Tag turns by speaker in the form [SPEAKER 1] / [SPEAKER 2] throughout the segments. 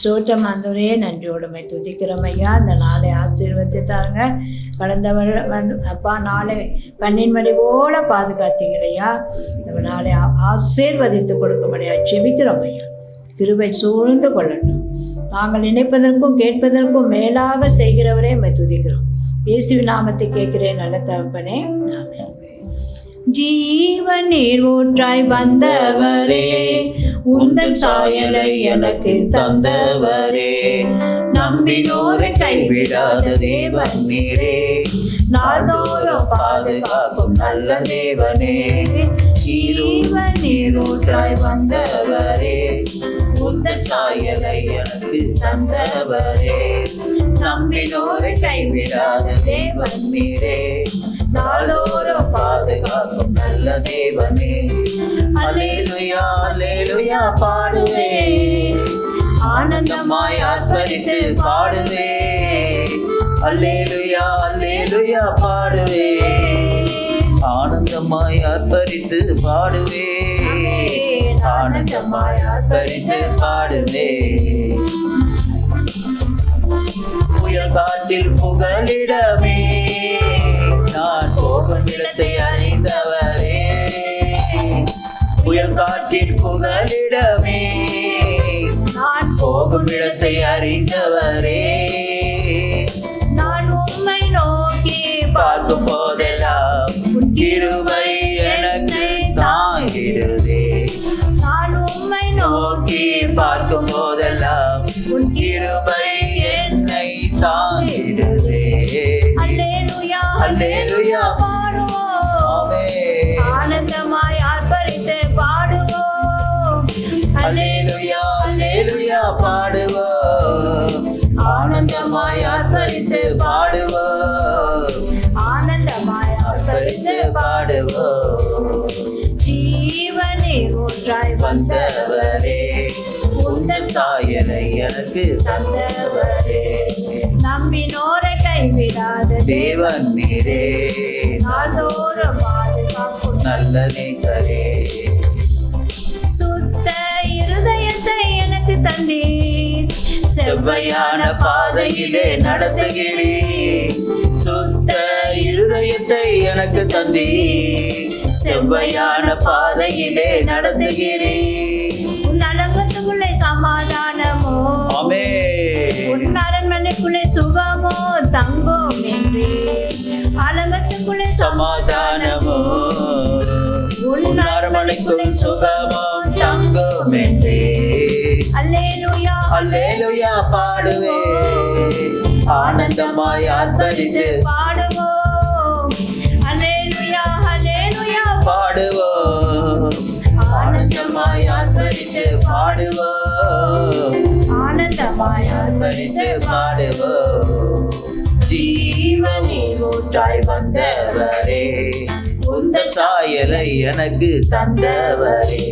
[SPEAKER 1] சோட்டம் ஆண்டவரே, நன்றியோடுமை துதிக்கிறோம் ஐயா. இந்த நாளை ஆசீர்வதித்து தாருங்க. கடந்த அப்பா நாளை கண்ணின் மணி போல பாதுகாத்தீங்களையா. இந்த நாளை ஆசீர்வதித்து கொடுக்கும்படியா செபிக்கிறோம் ஐயா. கிருபை சூழ்ந்து கொள்ளட்டும். நாங்கள் நினைப்பதற்கும் கேட்பதற்கும் மேலாக செய்கிறவரே உம்மை துதிக்கிறோம். இயேசுவின் நாமத்தை கேட்கிறேன் நல்ல தகப்பனே, ஆமென். ஜீவன் நீர் ஊற்றாய் வந்தவரே, உந்தன் சாயலை எனக்கு தந்தவரே, நம்பினோரை கைவிடாத தேவன் நீரே, நாள்தோறும் பாதுகாக்கும் நல்ல தேவனே. ஜீவன் நீர் ஊற்றாய் வந்தவரே, உந்தன் சாயலை எனக்கு தந்தவரே, நம்பினோரை கைவிடாத தேவன் நீரே, நாளோறும் பாதுகாக்கும் நல்ல தேவனே. அல்லேலூயா அல்லேலூயா பாடுவே, ஆனந்தமாய் ஆர்ப்பரித்து பாடுவே. அல்லேலூயா அல்லேலூயா பாடுவே, ஆனந்தமாய் ஆர்ப்பரித்து பாடுவே. ஆனந்தமாய் ஆர்ப்பரித்து பாடுவே. புயல் காற்றில் புகலிடமே, நான் போகும் இடத்தை அறிந்தவரே. புயல் காற்றில் புகலிடமே, நான் போகும் இடத்தை அறிந்தவரே. நான் உம்மை நோக்கி பார்க்கும் போதெல்லாம் கிருபை எனக்கு தாங்கிடுதே. நான் உம்மை நோக்கி பார்க்கும் போதெல்லாம் கிருபை என்னை தாங்கிடுதே. அல்லேலூயா அல்லேலூயா பாடுவோம், ஆனந்தமாய் ஆர்ப்பரித்து பாடுவோம். அல்லேலூயா அல்லேலூயா பாடுவோம், ஆனந்தமாய் ஆர்ப்பரித்து பாடுவோம். ஆனந்தமாய் ஆர்ப்பரித்து பாடுவோம். ஜீவனே ஊற்றாய் வந்தவரே, உந்தன் சாயலை எனக்கு தந்தவரே, நம்பினோரை கைவிடாத தேவன் நீரே, நாள்தோறும் பாதுகாக்கும் நல்ல நேசரே. சுத்த இருதயத்தை எனக்கு தந்தீர், செவ்வையான பாதையிலே நடத்துகிறீர். சுத்த இருதயத்தை எனக்கு தந்தீர், செவ்வையான பாதையிலே நடத்துகிறீர். உன் அலங்கத்துக்குள்ளே சமாதானமோ, உன் அரண்மனைக்குள்ளே சுகமோ தங்கும் என்று. அலங்கத்துக்குள்ளே சமாதானமோ, உன் அரண்மனைக்குள்ளே சுகமோ தங்கும் என்று. அல்லேலூயா அல்லேலூயா பாடுவே, ஆனந்தமாய் ஆர்ப்பரித்து பாடுவோம். அல்லேலூயா அல்லேலூயா பாடுவோம், ஆனந்தமாய் ஆர்ப்பரித்து பாடுவோம். ஆனந்தமாய் ஆர்ப்பரித்து பாடுவோம். ஜீவனே ஊற்றாய் வந்தவரே, உந்தன் சாயலை எனக்கு தந்தவரே,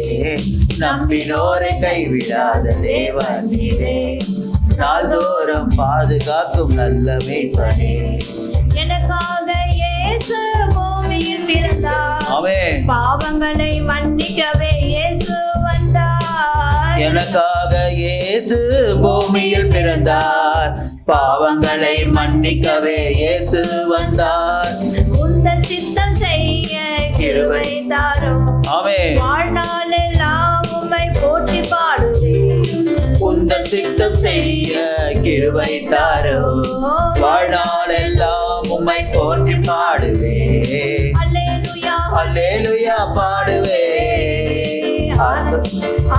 [SPEAKER 1] நம்பினோரை கைவிடாத தேவன் நீரே, நாள்தோறும் பாதுகாக்கும் நல்ல மேய்ப்பனே. எனக்காக இயேசு பூமியில் பிறந்தார், பாவங்களை மன்னிக்கவே இயேசு வந்தார். எனக்காக இயேசு பூமியில் பிறந்தார், பாவங்களை மன்னிக்கவே இயேசு வந்தார். உந்தன் சித்தம் செய்ய கிருபை தாரும், வாழ்நாளெல்லாம் உம்மை போற்றி பாடுவேன். உந்தன் சித்தம் செய்ய கிருபை தாரும், வாழ்நாளெல்லாம் உம்மை போற்றி பாடுவேன். அல்லேலூயா அல்லேலூயா பாடுவேன்,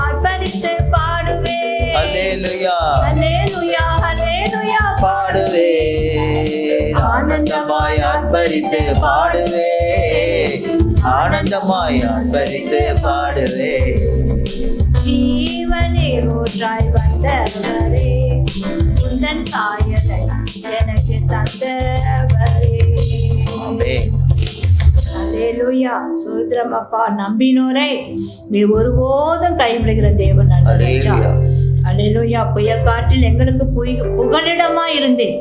[SPEAKER 1] ஆர்ப்பரித்து பாடுவேன். அல்லேலூயா அல்லேலூயா அல்லேலூயா பாடுவேன், ஆனந்தமாய் ஆர்ப்பரித்து பாடுவேன். ஆனந்தமாய் ஆர்ப்பரித்து பாடுவேன். ஜீவனே ஊற்றாய் வந்தவரே, உந்தன் சாயலை எனக்கு தந்தவரே. அல்லேலூயா சோதரம் அப்பா. நம்பினோரை நீ ஒருபோதும் கைவிடுகிற தேவன். அல்லேலூயா. புயல் காற்றில் எங்களுக்கு புகலிடமா இருந்தேன்.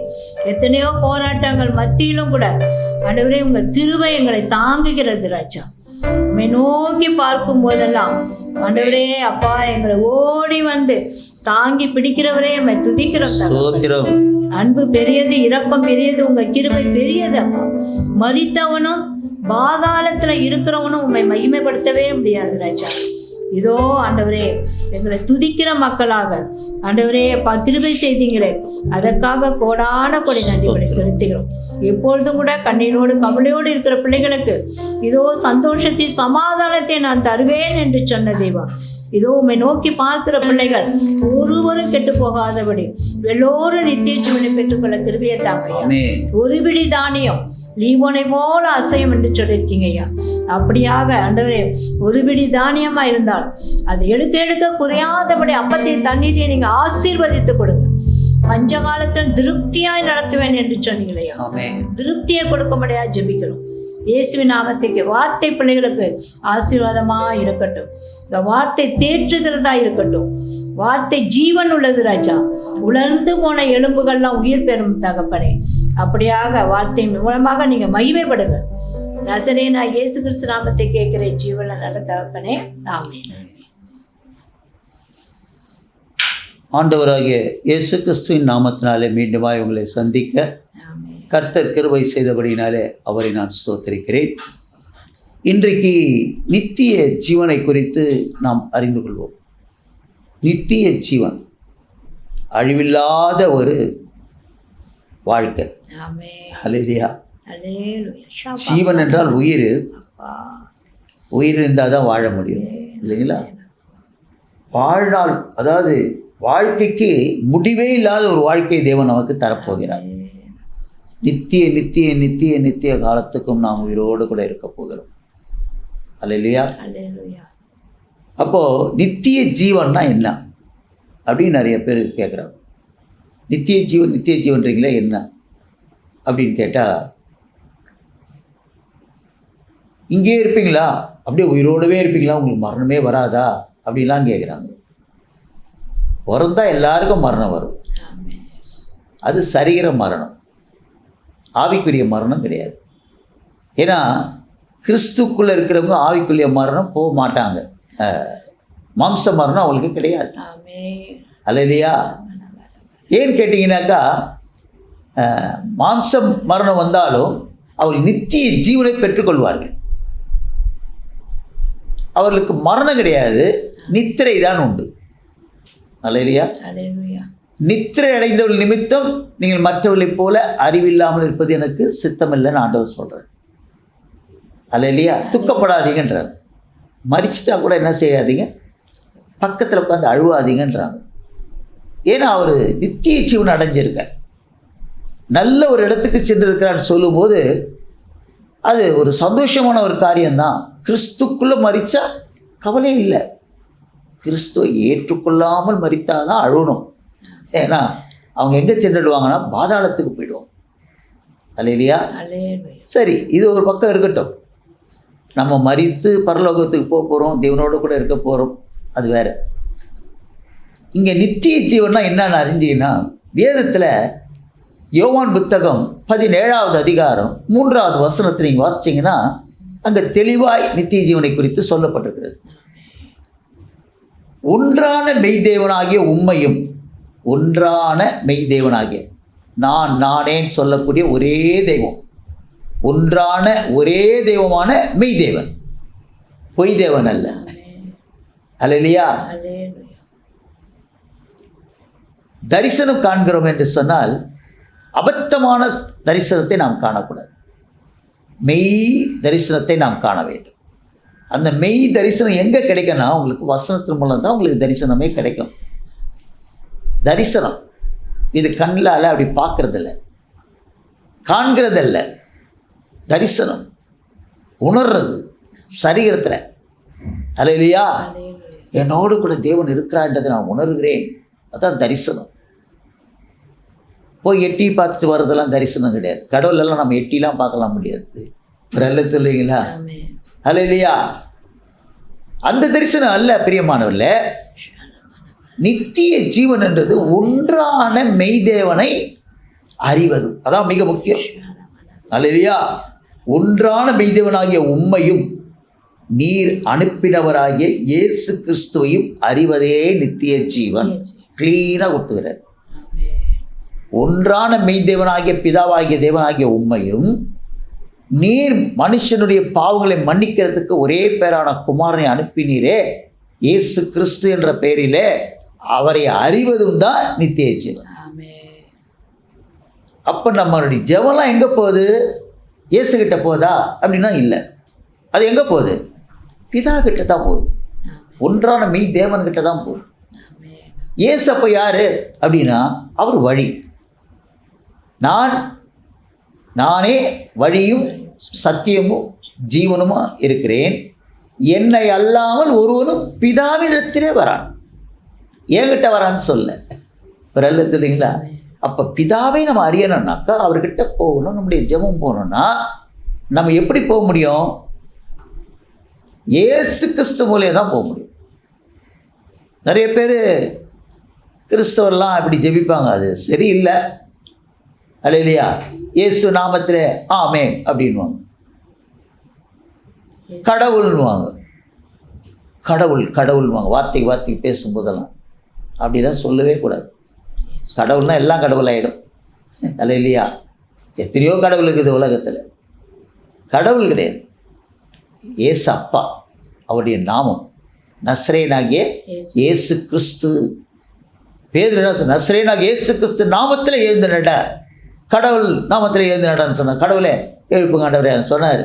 [SPEAKER 1] எத்தனையோ போராட்டங்கள் மத்தியிலும் கூட ஆண்டவரே உங்கள் கிருபை எங்களை தாங்குகிறது ராஜா. உம்மை நோக்கி பார்க்கும் போதெல்லாம் ஆண்டவரே அப்பா எங்களை ஓடி வந்து தாங்கி பிடிக்கிறவரே உம்மை துதிக்கிறோம் தகப்பனே. அன்பு பெரியது, இரக்கம் பெரியது, உங்க கிருபை பெரியது அப்பா. மரித்தவனும் பாதாளத்துல இருக்கிறவனும் உம்மை மகிமைப்படுத்தவே முடியாது ராஜா. இதோ ஆண்டவரே எங்களை துதிக்கிற மக்களாக ஆண்டவரே அப்பா கிருபை செய்தீங்களே, அதற்காக கோடான கோடி நன்றிகளை செலுத்துகிறோம். எப்பொழுதும் கூட கண்ணீரோடு கவலையோடு இருக்கிற பிள்ளைகளுக்கு இதோ சந்தோஷத்தை சமாதானத்தை நான் தருவேன் என்று சொன்ன தெய்வம். இதோ உம்மை நோக்கி பார்க்கிற பிள்ளைகள் ஒருவரும் கெட்டு போகாதபடி எல்லோரும் நித்திய ஜீவனை பெற்றுக்கொள்ள கிருபையை தாங்க. ஒரு பிடி தானியம் லீவோனை போல அசையும் என்று சொல்லியிருக்கீங்க ஐயா. அப்படியாக ஆண்டவரே ஒரு பிடி தானியமா இருந்தால் அதை எடுக்க எடுக்க குறையாதபடி அப்பத்தை தண்ணீரை நீங்க ஆசீர்வதித்து கொடுங்க. பஞ்ச காலத்தில் திருப்தியாய் நடத்துவேன் என்று சொன்னீங்களையா. திருப்தியை கொடுக்க முடியா ஜெபிக்கிறோம் இயேசுவின் நாமத்துக்கு. வார்த்தை பிள்ளைகளுக்கு ஆசீர்வாதமா இருக்கட்டும். இந்த வார்த்தை தேற்றுகிறதா இருக்கட்டும். வார்த்தை ஜீவன் உள்ளது ராஜா. உலர்ந்து போன எலும்புகள்லாம் உயிர் பெறும் தகப்பனே. அப்படியாக வார்த்தை மூலமாக நீங்க மகிமைப்படுங்க. நசரேனா இயேசு கிறிஸ்து நாமத்தை கேட்கிற ஜீவன நல்ல தகப்பனே, ஆமென்.
[SPEAKER 2] ஆண்டவராகிய இயேசு கிறிஸ்துவின் நாமத்தினாலே மீண்டுமாய் உங்களை சந்திக்க கர்த்தர் கிருபை செய்தபடினாலே அவரை நான் ஸ்தோத்திரிக்கிறேன். இன்றைக்கு நித்திய ஜீவனை குறித்து நாம் அறிந்து கொள்வோம். நித்திய ஜீவன், அழிவில்லாத ஒரு வாழ்க்கை. ஹல்லேலூயா. ஜீவன் என்றால் உயிர். உயிர் இருந்தால் தான் வாழ முடியும் இல்லைங்களா? வாழ்நாள், அதாவது வாழ்க்கைக்கு முடிவே இல்லாத ஒரு வாழ்க்கையை தேவன் நமக்கு தரப்போகிறார். நித்திய நித்திய நித்திய நித்திய காலத்துக்கும் நாம் உயிரோடு கூட இருக்க போகிறோம். அல்லேலூயா. அப்போது நித்திய ஜீவன்னா என்ன அப்படின்னு நிறைய பேர் கேட்குறாங்க. நித்திய ஜீவன் நித்திய ஜீவன்றீங்களே என்ன அப்படின்னு கேட்டால், இங்கே இருப்பீங்களா, அப்படியே உயிரோடவே இருப்பீங்களா, உங்களுக்கு மரணமே வராதா அப்படின்லாம் கேட்குறாங்க. பிறந்தா எல்லாருக்கும் மரணம் வரும். அது சரீர மரணம், ஆவிக்குரிய மரணம் கிடையாது. ஏன்னா கிறிஸ்துக்குள்ளே இருக்கிறவங்க ஆவிக்குரிய மரணம் போக மாட்டாங்க. மாம்ச மரணம் அவங்களுக்கு கிடையாது. அல்லேலூயா. ஏன்னு கேட்டிங்கனாக்கா, மாம்ச மரணம் வந்தாலும் அவர்கள் நித்திய ஜீவனை பெற்றுக்கொள்வார்கள். அவர்களுக்கு மரணம் கிடையாது, நித்திரை தான் உண்டு. அல்லேலூயா. நித்திரை அடைந்தவர்கள் நிமித்தம் நீங்கள் மற்றவர்களைப் போல அறிவில்லாமல் இருப்பது எனக்கு சித்தமில்லைன்னு ஆண்டவர் சொல்கிறார். அல்லேலூயா. துக்கப்படாதீங்கன்றார். மரிச்சிட்டா கூட என்ன செய்யாதீங்க, பக்கத்தில் உட்காந்து அழுவாதீங்கன்றாங்க. ஏன்னா அவர் நித்திய ஜீவன் அடைஞ்சிருக்கார், நல்ல ஒரு இடத்துக்கு சென்றிருக்கிறான்னு சொல்லும்போது அது ஒரு சந்தோஷமான ஒரு காரியம்தான். கிறிஸ்துக்குள்ளே மரித்தா கவலையே இல்லை. கிறிஸ்துவை ஏற்றுக்கொள்ளாமல் மரித்தாதான் அழுணும். ஏன்னா அவங்க எங்கே சென்றுடுவாங்கன்னா பாதாளத்துக்கு போயிடுவோம். அல்லேலூயா. சரி, இது ஒரு பக்கம் இருக்கட்டும். நம்ம மரித்து பரலோகத்துக்கு போக போகிறோம், தேவனோடு கூட இருக்க போகிறோம், அது வேற. இங்கே நித்திய ஜீவன்னா என்னன்னு அறிஞ்சிங்கன்னா, வேதத்தில் யோவான் புத்தகம் 17வது அதிகாரம் 3வது வசனத்தை நீங்கள் வாசிச்சிங்கன்னா அங்கே தெளிவாய் நித்திய ஜீவனை குறித்து சொல்லப்பட்டிருக்கிறது. ஒன்றான மெய்தேவனாகிய உம்மையும், ஒன்றான மெய்தேவனாகிய நான் நானேன்னு சொல்லக்கூடிய ஒரே தெய்வம், ஒன்றான ஒரே தெய்வமான மெய்தேவன், பொய் தேவன் அல்ல. அல்லேலூயா. தரிசனம் காண்கிறோம் என்று சொன்னால் அபத்தமான தரிசனத்தை நாம் காணக்கூடாது. மெய் தரிசனத்தை நாம் காண வேண்டும். அந்த மெய் தரிசனம் எங்கே கிடைக்கும்னா உங்களுக்கு வசனத்தின் மூலம் தான் உங்களுக்கு தரிசனமே கிடைக்கும். தரிசனம் இது கண்ணால் அப்படி பார்க்கறதில்ல, காண்கிறதில்ல. தரிசனம் உணர்றது சரீரத்தில். அல்லேலூயா. என்னோடு கூட தேவன் இருக்கிறான்றதை நான் உணர்கிறேன், அதான் தரிசனம். போய் எட்டி பார்த்துட்டு வர்றதெல்லாம் தரிசனம் கிடையாது. கடவுளெல்லாம் நம்ம எட்டிலாம் பார்க்கலாம் முடியாது. பிரல்லத்து இல்லைங்களா? அல்லேலூயா. அந்த தரிசனம் அல்ல பிரியமானவர்கள. நித்திய ஜீவன் என்றது ஒன்றான மெய்தேவனை அறிவது, அதான் மிக முக்கியம். அல்லேலூயா. ஒன்றான மெய்தேவனாகிய உம்மையும், நீர் அனுப்பினவராகிய இயேசு கிறிஸ்துவையும் அறிவதே நித்திய ஜீவன். கிளீனாக கொடுத்துக்கிறார். ஒன்றான மெய்தேவனாகிய பிதாவாகிய தேவனாகிய உம்மையும் நீர் மனுஷனுடைய பாவங்களை மன்னிக்கிறதுக்கு ஒரே பேரான குமாரனை அனுப்பினீரே இயேசு கிறிஸ்து என்ற பெயரிலே அவரை அறிவதும் தான் நித்திய ஜீவன். அப்போ நம்மளுடைய ஜெபம்லாம் எங்கே போகுது? இயேசுகிட்ட போதா அப்படின்னா இல்லை. அது எங்கே போகுது? பிதா கிட்ட தான் போகுது. ஒன்றான மெய் தேவன்கிட்ட தான் போகுது. இயேசு அப்போ யார் அப்படின்னா அவர் வழி. நானே வழியும் சத்தியமும் ஜீவனுமா இருக்கிறேன், என்னை அல்லாமல் ஒருவனும் பிதாவினிடத்திலே வரான். என்கிட்ட வரான்னு சொல்ல வரல இல்லைங்களா? அப்போ பிதாவை நம்ம அறியணும்னாக்கா அவர்கிட்ட போகணும். நம்முடைய ஜெபம் போகணும்னா நம்ம எப்படி போக முடியும்? இயேசு கிறிஸ்து மூலியம் தான் போக முடியும். நிறைய பேர் கிறிஸ்தவர்லாம் அப்படி ஜெபிப்பாங்க, அது சரியில்லை. அல்லேலூயா, இயேசு நாமத்தில் ஆமென் அப்படின்வாங்க. கடவுள்னுவாங்க, கடவுள்னுவாங்க. வார்த்தைக்கு பேசும்போதெல்லாம் அப்படிலாம் சொல்லவே கூடாது. கடவுள்னா எல்லாம் கடவுள் ஆகிடும். அல்லேலூயா, எத்தனையோ கடவுள் இருக்குது உலகத்தில். கடவுள் கிடையாது. இயேசு அப்பா, அவருடைய நாமம் நஸ்ரேனாகிய இயேசு கிறிஸ்து. பேதுரு நஸ்ரேனாகிய இயேசு கிறிஸ்து நாமத்தில் எழுந்து நட, கடவுள் நாமத்தில் எழுந்து நடன்னு சொன்னார். கடவுளே எழுப்புங்க ஆண்டவரே சொன்னார்.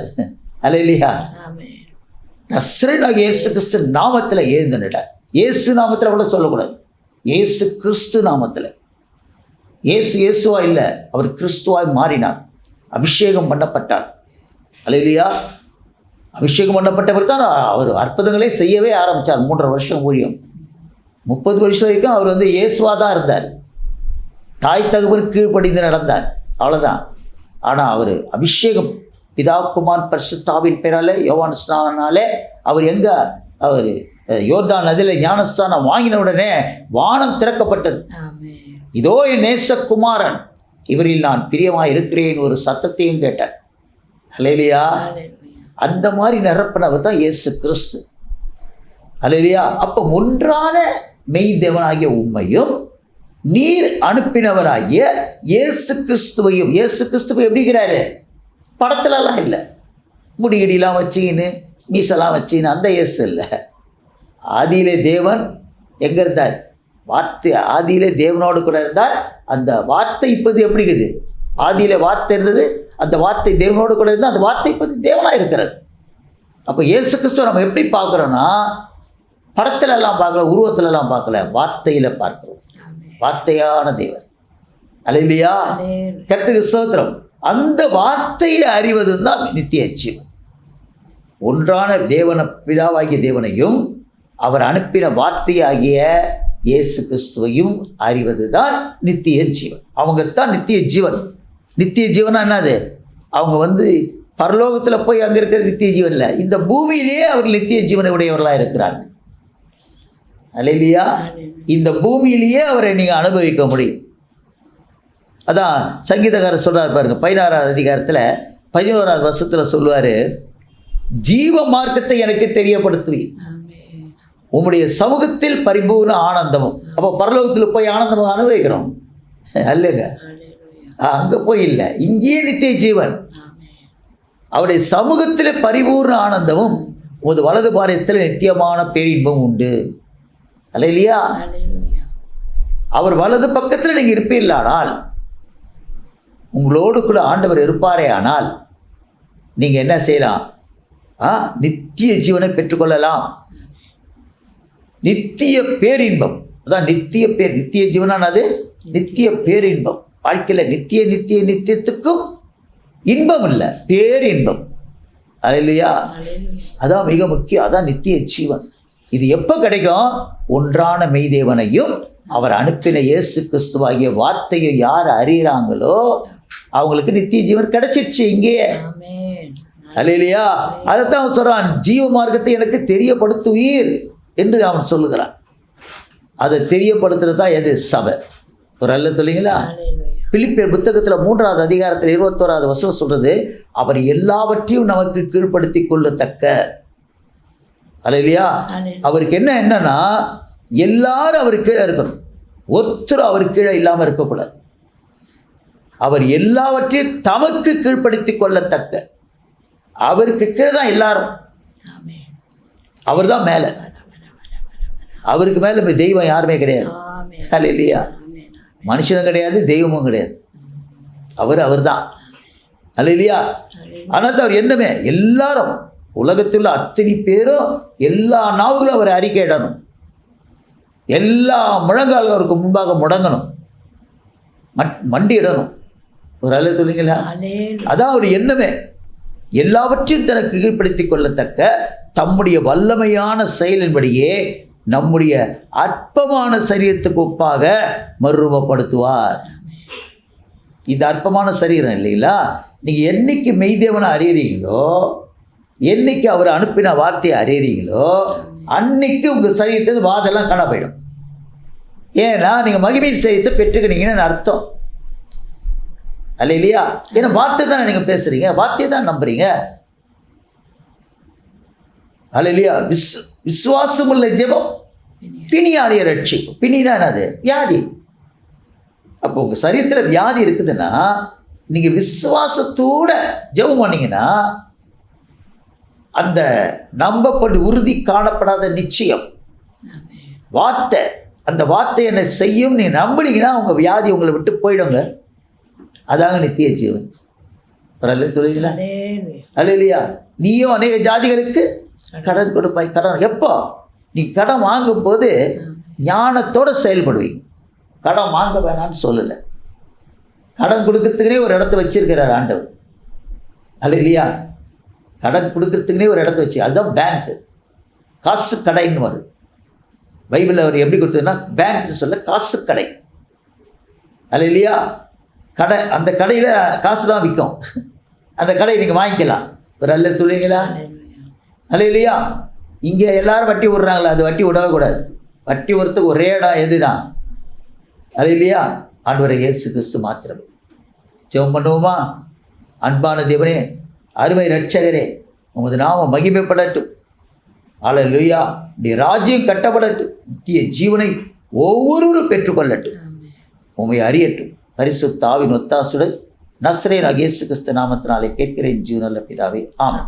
[SPEAKER 2] அல்லேலூயா, நஸ்ரேனாகிய இயேசு கிறிஸ்து நாமத்தில் எழுந்து நட. இயேசு நாமத்தில் கூட சொல்லக்கூடாது, இயேசு கிறிஸ்து நாமத்தில். இயேசுவா இல்லை, அவர் கிறிஸ்துவாய் மாறினார், அபிஷேகம் பண்ணப்பட்டார். அல்லேலூயா, அபிஷேகம் பண்ணப்பட்டவர் தான் அவர் அற்புதங்களே செய்யவே ஆரம்பித்தார். 3.5 வருஷம் ஊழியம். 30 வருஷம் வரைக்கும் அவர் இயேசுவா தான் இருந்தார். தாய் தகவல் கீழ்ப்படிந்து நடந்தார், அவ்வளோதான். ஆனால் அவர் அபிஷேகம் பிதா குமார் பரிசுத்தாவின் பேராலே யோவான் ஸ்நானனாலே அவர் எங்கே அவர் யோர்தான் நதியில் ஞானஸ்தானம் வாங்கின உடனே வானம் திறக்கப்பட்டது. இதோ என் நேசகுமாரன், இவரில் நான் பிரியமாக இருக்கிறேன் ஒரு சத்தத்தையும் கேட்டார். அல்லேலூயா, அந்த மாதிரி நிரப்பினவர் தான் இயேசு கிறிஸ்து. அல்லேலூயா, அப்போ ஒன்றான மெய் தேவனாகிய உம்மையும் நீர் அனுப்பினவராகிய இயேசு கிறிஸ்துவையும். இயேசு கிறிஸ்துவை எப்படிங்கிறாரு? படத்துலலாம் இல்லை, முடிகடிலாம் வச்சிக்கின்னு மீசெல்லாம் வச்சின்னு அந்த இயேசு இல்லை. ஆதியிலே தேவன் எங்கே இருந்தார்? வார்த்தை ஆதியிலே தேவனோடு கூட இருந்தார். அந்த வார்த்தை இப்போது எப்படி இருக்குது? ஆதியிலே வார்த்தை இருந்தது, அந்த வார்த்தை தேவனோடு கூட இருந்தால் அந்த வார்த்தை இப்போது தேவனாக இருக்கிறது. அப்போ இயேசு கிறிஸ்துவ நம்ம எப்படி பார்க்குறோன்னா, படத்துலலாம் பார்க்கல, உருவத்துலலாம் பார்க்கல, வார்த்தையில் பார்க்கிறோம். வார்த்தையான தேவன். அல்லேலூயா, கர்த்தருக்கு ஸ்தோத்திரம். அந்த வார்த்தையை அறிவது தான் நித்திய ஜீவன். ஒன்றான தேவன பிதாவாகிய தேவனையும் அவர் அனுப்பின வார்த்தையாகிய இயேசு கிறிஸ்துவையும் அறிவது தான் நித்திய ஜீவன். அவங்க தான் நித்திய ஜீவன். நித்திய ஜீவனா என்னது? அவங்க பரலோகத்தில் போய் அங்கே இருக்கிற நித்திய ஜீவன் இல்லை, இந்த பூமியிலேயே அவர் நித்திய ஜீவனை உடையவர்களாக இருக்கிறாங்க. அல்லேலூயா, இந்த பூமியிலேயே அவரை நீங்கள் அனுபவிக்க முடியும். அதான் சங்கீதக்காரர் சொல்கிறார் பாருங்க, 16வது அதிகாரத்தில் 11வது வருஷத்தில் சொல்லுவார், ஜீவ மார்க்கத்தை எனக்கு தெரியப்படுத்துவீர், உம்முடைய சமூகத்தில் பரிபூர்ண ஆனந்தமும். அப்போ பரலோகத்தில் போய் ஆனந்தம் அனுபவிக்கிறோம் அல்லங்க, அங்கே போய் இல்லை, இங்கேயே நித்திய ஜீவன். அவருடைய சமூகத்தில் பரிபூர்ண ஆனந்தமும், உமது வலது பாரியத்தில் நித்தியமான பேரின்பம் உண்டு. அல்லேலூயா, அவர் வலது பக்கத்தில் நீங்கள் இருப்பீர்களானால், உங்களோடு கூட ஆண்டவர் இருப்பாரே ஆனால் நீங்கள் என்ன செய்யலாம்? நித்திய ஜீவனை பெற்றுக்கொள்ளலாம். நித்திய பேரின்பம், அதான் நித்திய ஜீவனானது நித்திய பேரின்பம். வாழ்க்கையில் நித்தியத்துக்கும் இன்பம் இல்லை, பேரின்பம். அல்லேலூயா, அதான் மிக முக்கியம். அதான் நித்திய ஜீவன். இது எப்போ கிடைக்கும்? ஒன்றான மெய்தேவனையும் அவர் அனுப்பின இயேசு கிறிஸ்துவாகிய வார்த்தையை யார் அறிகிறாங்களோ அவங்களுக்கு நித்திய ஜீவன் கிடைச்சிடுச்சு இங்கேயே. அல்லேலூயா, அதைத்தான் அவன் சொல்கிறான், ஜீவ மார்க்கத்தை எனக்கு தெரியப்படுத்துவீர் என்று அவன் சொல்லுகிறான். அதை தெரியப்படுத்துறது தான் எது? சபை. ஒரு அல்ல சொல்லிங்களா? பிலிப்பியர் புத்தகத்தில் 3வது அதிகாரத்தில் 21வது வசனம் சொல்கிறது, அவர் எல்லாவற்றையும் நமக்கு கீழ்ப்படுத்தி கொள்ளத்தக்க. அல்லேலூயா. அவருக்கு என்னன்னா எல்லாரும் அவருக்கு கீழே இருக்கணும், ஒருத்தரும் அவருக்கு கீழே இல்லாமல் இருக்கக்கூடாது. அவர் எல்லாவற்றையும் தமக்கு கீழ்ப்படுத்தி கொள்ளத்தக்க, அவருக்கு கீழே தான் எல்லாரும், அவர் தான் மேலே, அவருக்கு மேலே தெய்வம் யாருமே கிடையாது. அல்லேலூயா. மனுஷனும் கிடையாது, தெய்வமும் கிடையாது, அவர் தான். அல்லேலூயா. ஆனால் அவர் என்னமே எல்லாரும் உலகத்தில் அத்தனை பேரும் எல்லா நாவுகளும் அவர் அறிக்கையிடணும், எல்லா முழங்கால்களும் அவருக்கு முன்பாக முடங்கணும், மண்டியிடணும். ஒரு அல்ல சொல்லுங்களா? அதான் அவர் எண்ணமே. எல்லாவற்றையும் தனக்கு கீழ்ப்படுத்தி கொள்ளத்தக்க தம்முடைய வல்லமையான செயலின்படியே நம்முடைய அற்பமான சரீரத்துக்கு ஒப்பாக மறுரூபப்படுத்துவார். இந்த அற்பமான சரீரம் இல்லைங்களா, நீங்கள் என்னைக்கு மெய்தேவனை அறியறீங்களோ, என்னைக்கு அவர் அனுப்பின வார்த்தையை அறியறீங்களோ, அன்னைக்கு உங்கள் சரீரத்தில் வாதெல்லாம் காண போயிடும். ஏன்னா நீங்கள் மகிமையின் சரீரத்தை பெற்றுக்கிறீங்கன்னு அர்த்தம். அல்லேலூயா. ஏன்னா வார்த்தை தான் நீங்கள் பேசுகிறீங்க, வார்த்தையை தான் நம்புறீங்க. அல்லேலூயா. விசுவாசமுள்ள ஜெபம் பிணியாளிய ரட்சிக்கும். பிணினா என்னது? வியாதி. அப்போ உங்கள் சரீரத்தில் வியாதி இருக்குதுன்னா நீங்கள் விசுவாசத்தோட ஜெபம் பண்ணீங்கன்னா அந்த நம்பப்பட்டு உறுதி காணப்படாத நிச்சயம் வார்த்தை, அந்த வார்த்தை என்ன செய்யும் நீ நம்பினீங்கன்னா உங்கள் வியாதி உங்களை விட்டு போயிடுங்க. அதாங்க நித்திய ஜீவன். சொல்லுங்களா? அல்லேலூயா. நீயும் அநேக ஜாதிகளுக்கு கடன் கொடுப்பாய். கடன் எப்போ? நீ கடன் வாங்கும் போது ஞானத்தோடு செயல்படுவீங்க. கடன் வாங்க வேணான்னு சொல்லலை, கடன் கொடுக்கறதுக்குனே ஒரு இடத்த வச்சிருக்கிறார் ஆண்டவர். அல்லேலூயா. கடன் கொடுக்கறதுக்குனே ஒரு இடத்த வச்சு, அதுதான் பேங்க்கு. காசு கடைன்னு வரும் பைபிளில். அவர் எப்படி கொடுத்ததுன்னா பேங்க்னு சொல்ல காசு கடை. அல்லேலூயா. கடை, அந்த கடையில் காசு தான் விற்கும், அந்த கடையை நீங்கள் வாங்கிக்கலாம். ஒரு அல்ல சொல்லுவீங்களா? அல்லேலூயா. இங்கே எல்லாரும் வட்டி விடுறாங்களா? அது வட்டி விடவே கூடாது. வட்டி விடுறதுக்கு ஒரே இடம் எது தான்? அல்லேலூயா. ஆண்டவரை இயேசு கிறிஸ்து மாத்திரமே. ஜெபம் பண்ணுவோமா? அன்பான தேவனே, அருமை இரட்சகரே, உமது நாமம் மகிமைப்படட்டும். அல்லேலூயா. நீ ராஜ்யம் கட்டப்படட்டும், நித்திய ஜீவனை ஒவ்வொருவரும் பெற்றுக்கொள்ளட்டும், உம்மை அறியட்டும். பரிசுத்த ஆவியின் ஒத்தாசுடன் நஸ்ரேனாகிய இயேசு கிறிஸ்து நாமத்தினாலே கேட்கிறேன் ஜீவனுள்ள பிதாவே, ஆமென்.